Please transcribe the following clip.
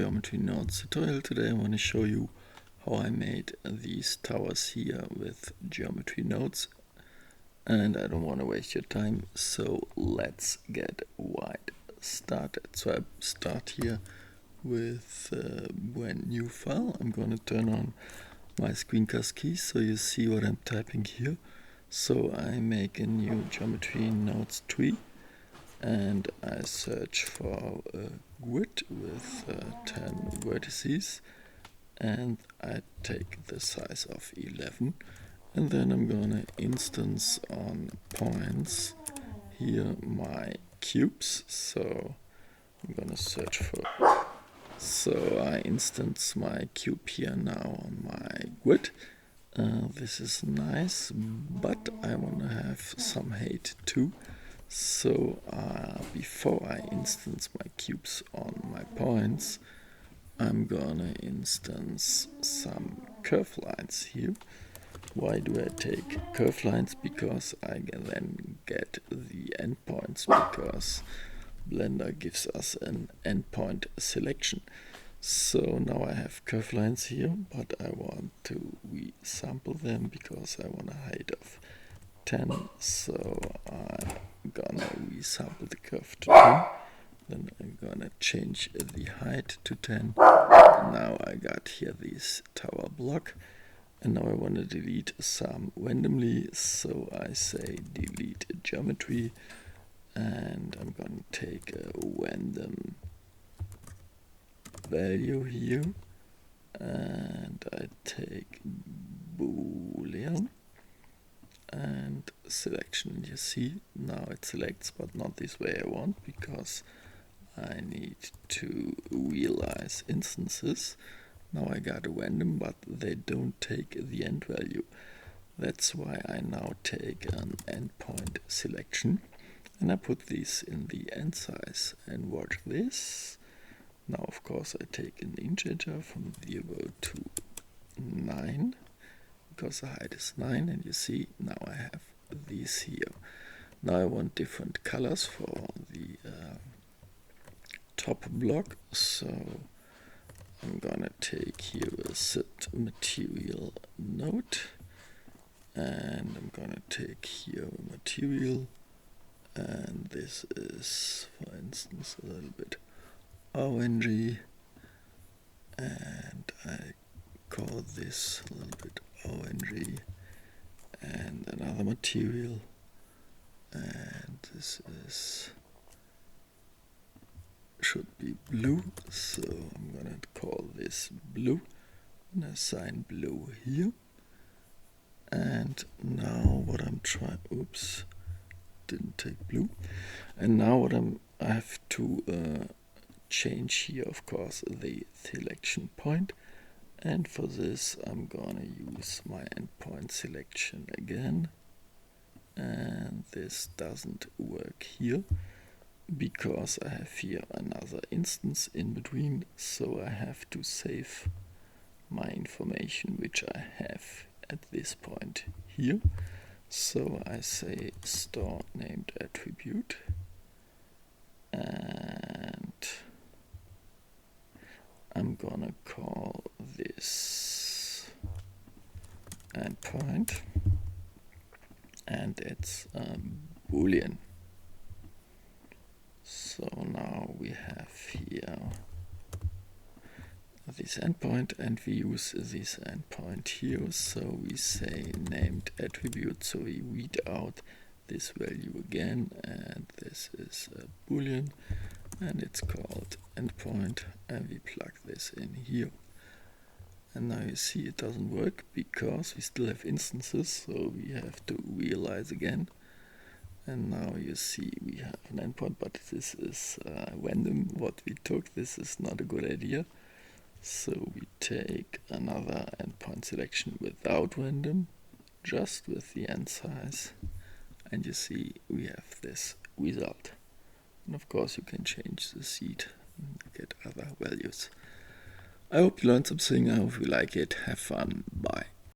Geometry Nodes tutorial. Today I want to show you how I made these towers here with geometry nodes, and I don't want to waste your time, so let's get right started. So I start here with a brand new file. I'm going to turn on my screencast keys so you see what I'm typing here. So I make a new geometry nodes tree and I search for a grid with 10 vertices, and I take the size of 11, and then I'm gonna instance on points here my cubes. So I'm gonna search for, so I instance my cube here now on my grid. This is nice, but I want to have some height too. So before I instance my cubes on my points, I'm gonna instance some curve lines here. Why do I take curve lines? Because I can then get the endpoints, because Blender gives us an endpoint selection. So now I have curve lines here, but I want to resample them because I want a height of 10. So I'm gonna resample the curve to 10. Then I'm gonna change the height to 10. And now I got here this tower block. And now I want to delete some randomly. So I say delete geometry. And I'm gonna take a random value here. And I take boolean and selection, and you see now it selects, but not this way I want, because I need to realize instances. Now I got a random, but they don't take the end value. That's why I now take an endpoint selection and I put these in the end size, and watch this. Now of course I take an integer from 0 to 9, because the height is 9, and you see now I have these here. Now I want different colors for the top block, so I'm gonna take here a set material node, and I'm gonna take here a material, and this is, for instance, a little bit orangey, and I call this a little bit orangey, and another material, and this is should be blue, so I'm gonna call this blue and assign blue here. And now what I'm trying, oops, didn't take blue. And now what I have to change here, of course, the selection point. And for this I'm gonna use my endpoint selection again, and this doesn't work here because I have here another instance in between, so I have to save my information which I have at this point here. So I say store named attribute, and I'm gonna call this endpoint, and it's boolean. So now we have here this endpoint, and we use this endpoint here. So we say named attribute, so we read out this value again, and this is a boolean, and it's called endpoint, and we plug this in here. And now you see it doesn't work because we still have instances, so we have to realize again. And now you see we have an endpoint, but this is random what we took. This is not a good idea. So we take another endpoint selection without random, just with the end size, and you see we have this result. And of course you can change the seed and get other values. I hope you learned something. I hope you like it. Have fun. Bye.